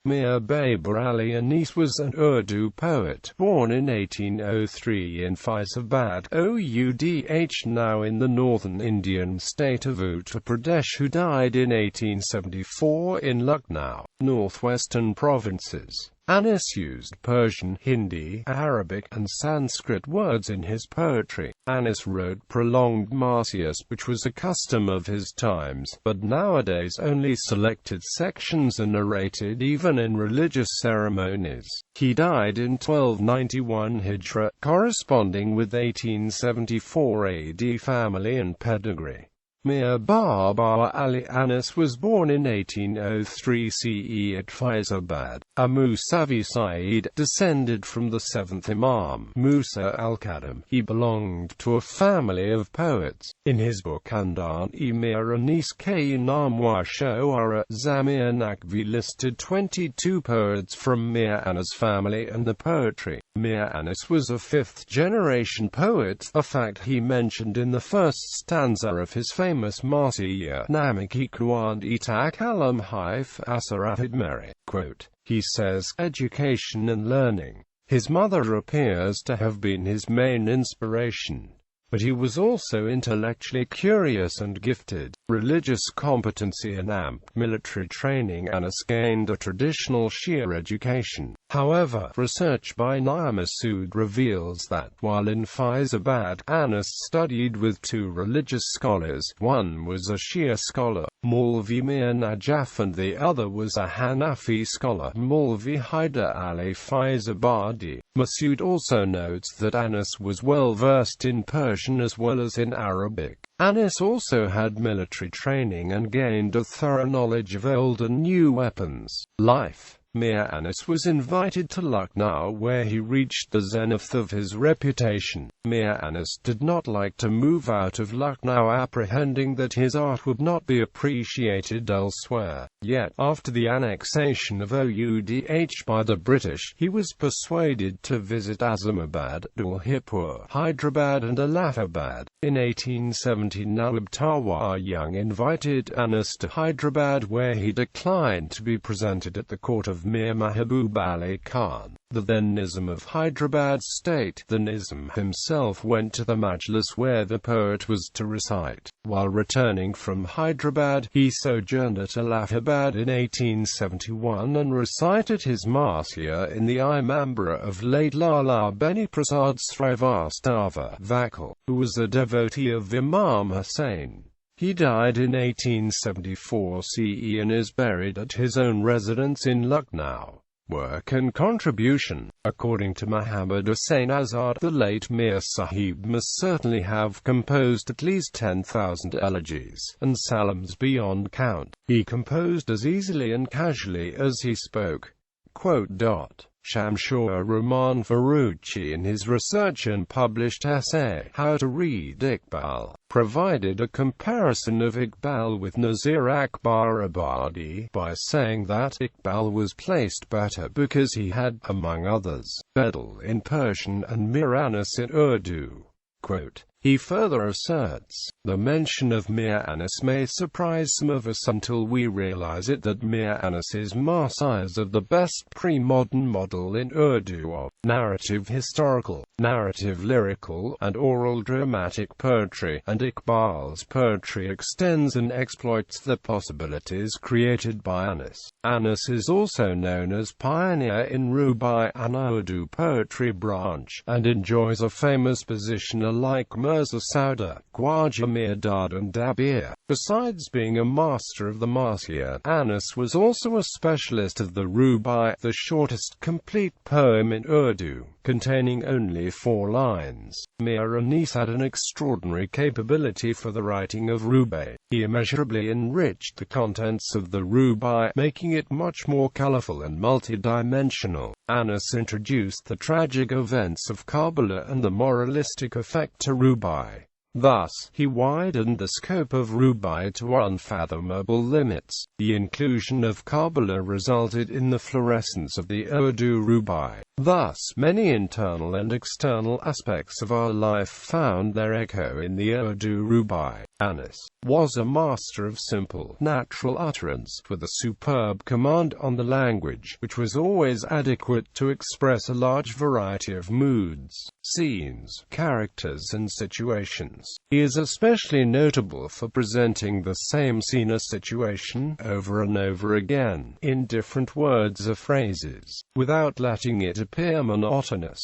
Mir Babar Ali Anis was an Urdu poet, born in 1803 in Faizabad, Oudh, now in the northern Indian state of Uttar Pradesh, who died in 1874 in Lucknow, northwestern provinces. Anis used Persian, Hindi, Arabic, and Sanskrit words in his poetry. Anis wrote prolonged Marsias, which was a custom of his times, but nowadays only selected sections are narrated even in religious ceremonies. He died in 1291 Hijra, corresponding with 1874 AD. Family and pedigree. Mir Babar Ali Anis was born in 1803 CE at Faizabad, a Musavi Saeed, descended from the seventh Imam, Musa al-Kadhim. He belonged to a family of poets. In his book Mir Anis Ke Naam wa Shoara, Zamir Naqvi listed 22 poets from Mir Anis family and the poetry. Mir Anis was a fifth-generation poet, a fact he mentioned in the first stanza of his famous Marsiya, Namaki Kuand Itak Alam Haif Asarafid Meri. He says, education and learning. His mother appears to have been his main inspiration, but he was also intellectually curious and gifted. Religious competency and ample military training. Anis gained a traditional Shia education. However, research by Masood reveals that, while in Faizabad, Anis studied with two religious scholars. One was a Shia scholar, Maulvi Mir Najaf, and the other was a Hanafi scholar, Maulvi Hydar Ali Faizabadi. Masood also notes that Anis was well versed in Persian as well as in Arabic. Anis also had military training and gained a thorough knowledge of old and new weapons. Life. Mir Anis was invited to Lucknow, where he reached the zenith of his reputation. Mir Anis did not like to move out of Lucknow, apprehending that his art would not be appreciated elsewhere. Yet, after the annexation of Oudh by the British, he was persuaded to visit Azimabad, Udhaipur, Hyderabad and Allahabad. In 1870, Nawab Tawar Young invited Anis to Hyderabad, where he declined to be presented at the court of Mir Mahbub Ali Khan, the then Nizam of Hyderabad state. The Nizam himself went to the Majlis where the poet was to recite. While returning from Hyderabad, he sojourned at Allahabad in 1871 and recited his Marsiya in the Imambra of late Lala Beni Prasad Srivastava Vakal, who was a devotee of Imam Hussain. He died in 1874 CE and is buried at his own residence in Lucknow. Work and contribution. According to Muhammad Hussain Azad, the late Mir Sahib must certainly have composed at least 10,000 elegies and salams beyond count. He composed as easily and casually as he spoke. Shamsur Rahman Faruqi, in his research and published essay, How to Read Iqbal, provided a comparison of Iqbal with Nazir Akbar Abadi, by saying that Iqbal was placed better because he had, among others, Bedal in Persian and Mir Anis in Urdu. He further asserts, the mention of Mir Anis may surprise some of us until we realize it, that Mir Anis's Marsias are the best pre-modern model in Urdu of narrative historical, narrative lyrical, and oral dramatic poetry, and Iqbal's poetry extends and exploits the possibilities created by Anis. Anis is also known as pioneer in Rubai and Urdu poetry branch, and enjoys a famous position alike Mirza Sauda, Khwaja Mirdad and Dabir. Besides being a master of the Marsiya, Anis was also a specialist of the Rubai, the shortest complete poem in Urdu, containing only 4 lines. Mir Anis had an extraordinary capability for the writing of Rubai. He immeasurably enriched the contents of the Rubai, making it much more colorful and multidimensional. Anis introduced the tragic events of Karbala and the moralistic effect to Rubai. Thus, he widened the scope of Rubai to unfathomable limits. The inclusion of Kabbalah resulted in the florescence of the Urdu Rubai. Thus, many internal and external aspects of our life found their echo in the Urdu Rubai. Anis was a master of simple, natural utterance, with a superb command on the language, which was always adequate to express a large variety of moods, scenes, characters and situations. He is especially notable for presenting the same scene or situation, over and over again, in different words or phrases, without letting it appear monotonous.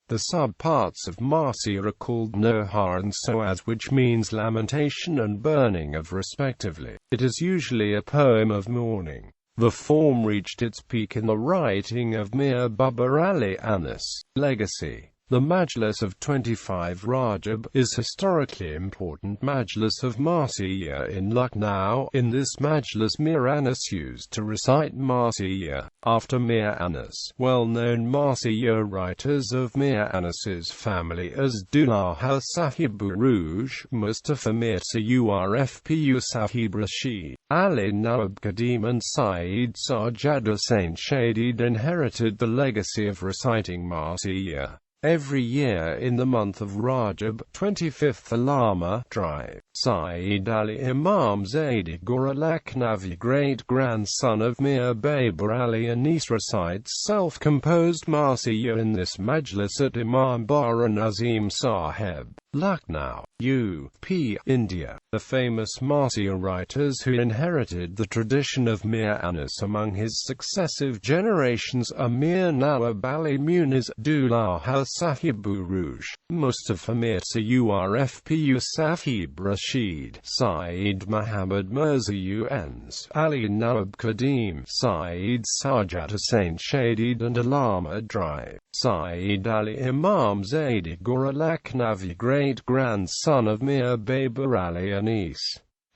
The subparts of Marsia are called Noha and Soaz, which means lamentation and burning of respectively. It is usually a poem of mourning. The form reached its peak in the writing of Mir Babar Ali Anis. Legacy. The Majlis of 25 Rajab is historically important Majlis of Marsiya in Lucknow. In this Majlis Mir Anis used to recite Marsiya. After Mir Anis, well-known Marsiya writers of Mir Anis's family as Dulha Sahib Rouge, Mustafa Mirza Urfpu Sahib Rashid, Ali Nawab Qadim and Saeed Sajjad Hussain Shadid inherited the legacy of reciting Marsiya. Every year in the month of Rajab, 25th Alama Drive, Saeed Ali Imam Zaidi Gora Lucknowi, great-grandson of Mir Babar Ali Anis, recites self-composed Marsiya in this Majlis at Imam Bara Nazim Sahib, Lucknow, U.P., India. The famous Marsiya writers who inherited the tradition of Mir Anis among his successive generations are Mir Nawab Ali Muniz, Dulha Sahib Rouge, Mustafa Mirza Urfpu Sahib Rashid, Saeed Muhammad Mirza Uns, Ali Nawab Qadim, Saeed Sajjad Hussain Shadid and Alama Drive, Saeed Ali Imam Zaidi Gora Lucknowi, great-grandson of Mir Babar Ali Anis.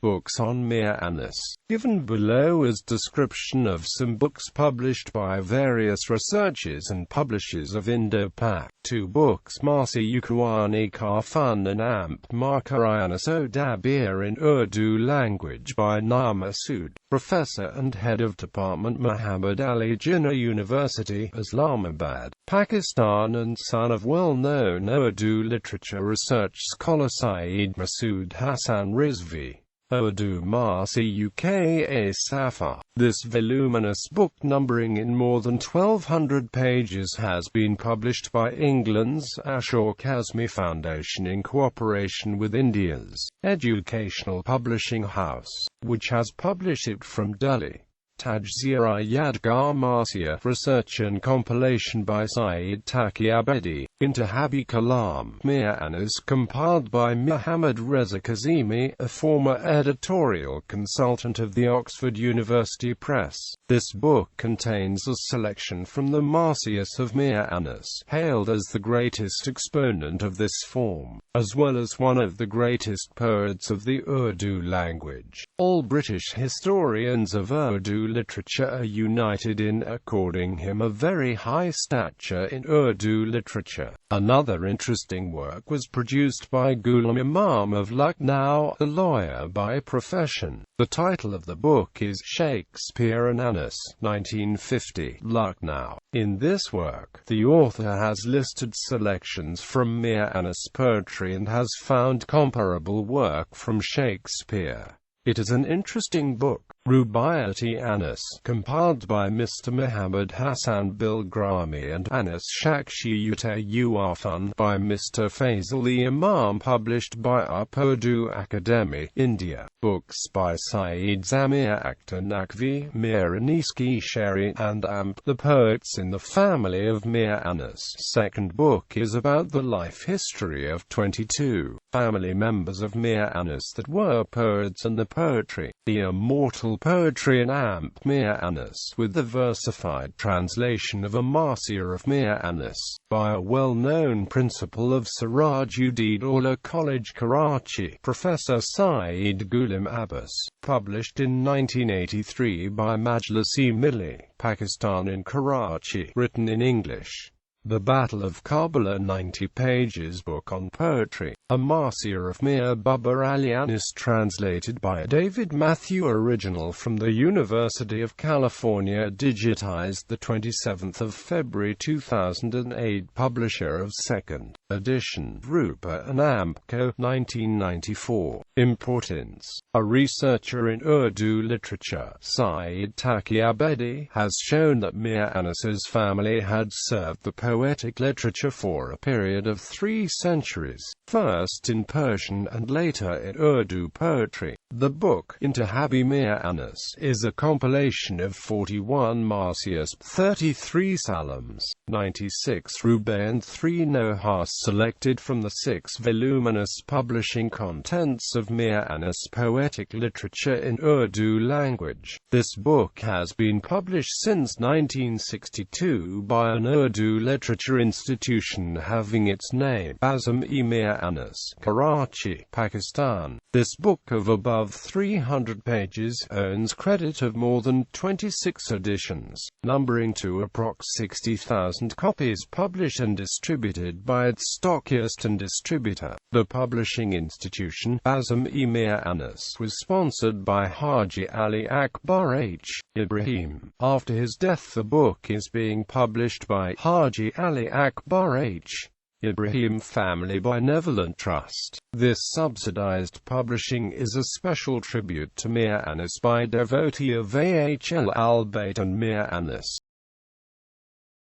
Books on Mir Anis. Given below is description of some books published by various researchers and publishers of Indo-Pak. 2 books: Marsiya Kuwani Kafan and Amp Markarayanis Odabir in Urdu language by Namasood, Professor and Head of Department Muhammad Ali Jinnah University, Islamabad, Pakistan, and son of well-known Urdu literature research scholar Saeed Masood Hassan Rizvi. Urdu Marsi Uka Safa. This voluminous book, numbering in more than 1,200 pages, has been published by England's Ashok Kazmi Foundation in cooperation with India's educational publishing house, which has published it from Delhi. Tajziyah Yadgar Marsiya, research and compilation by Saeed Taqi Abedi, Intihabi Kalam, Mir Anis, compiled by Muhammad Reza Kazimi, a former editorial consultant of the Oxford University Press. This book contains a selection from the Marsias of Mir Anis, hailed as the greatest exponent of this form, as well as one of the greatest poets of the Urdu language. All British historians of Urdu literature are united in according him a very high stature in Urdu literature. Another interesting work was produced by Ghulam Imam of Lucknow, a lawyer by profession. The title of the book is Shakespeare and Anis, 1950, Lucknow. In this work, the author has listed selections from Mir Anis poetry and has found comparable work from Shakespeare. It is an interesting book. Rubaiyat-e-Anis, compiled by Mr. Muhammad Hassan Bilgrami, and Anis Shakshiyat-e-Urfan by Mr. Faizal Imam, published by Urdu Academy, India. Books by Saeed Zamir Akhtar Naqvi, Mir Anis Ki Shari, and Amp, the poets in the family of Mir Anis. Second book is about the life history of 22 family members of Mir Anis that were poets and the poetry, the immortal poetry in Amp Mir Anis, with the versified translation of a Marsiya of Mir Anis, by a well-known principal of Sirajuddin-Aula College, Karachi, Professor Saeed Ghulam Abbas, published in 1983 by Majlis-e-Milli, Pakistan in Karachi, written in English. The Battle of Kabbalah, 90 pages book on poetry. a Marsia of Mir Babar Ali Anis, translated by David Matthew. Original from the University of California, digitized the 27th of February 2008. Publisher of 2nd edition, Rupa and Amco, 1994. Importance: a researcher in Urdu literature, Syed Taqi Abedi, has shown that Mir Anis's family had served the poetic literature for a period of 3 centuries, first in Persian and later in Urdu poetry. The book, Intihabi Mir Anis, is a compilation of 41 Marsias, 33 Salams, 96 Rubai and 3 Nohas, selected from the 6 voluminous publishing contents of Mir Anis poetic literature in Urdu language. This book has been published since 1962 by an Urdu literature institution having its name, Mir Anis, Karachi, Pakistan. This book of above 300 pages earns credit of more than 26 editions, numbering to approx 60,000 copies published and distributed by its stockist and distributor. The publishing institution, Mir Anis, was sponsored by Haji Ali Akbar H. Ibrahim. After his death, the book is being published by Haji Ali Akbar H. Ibrahim Family Benevolent Trust. This subsidized publishing is a special tribute to Mir Anis by devotee of Ahl al-Bayt and Mir Anis.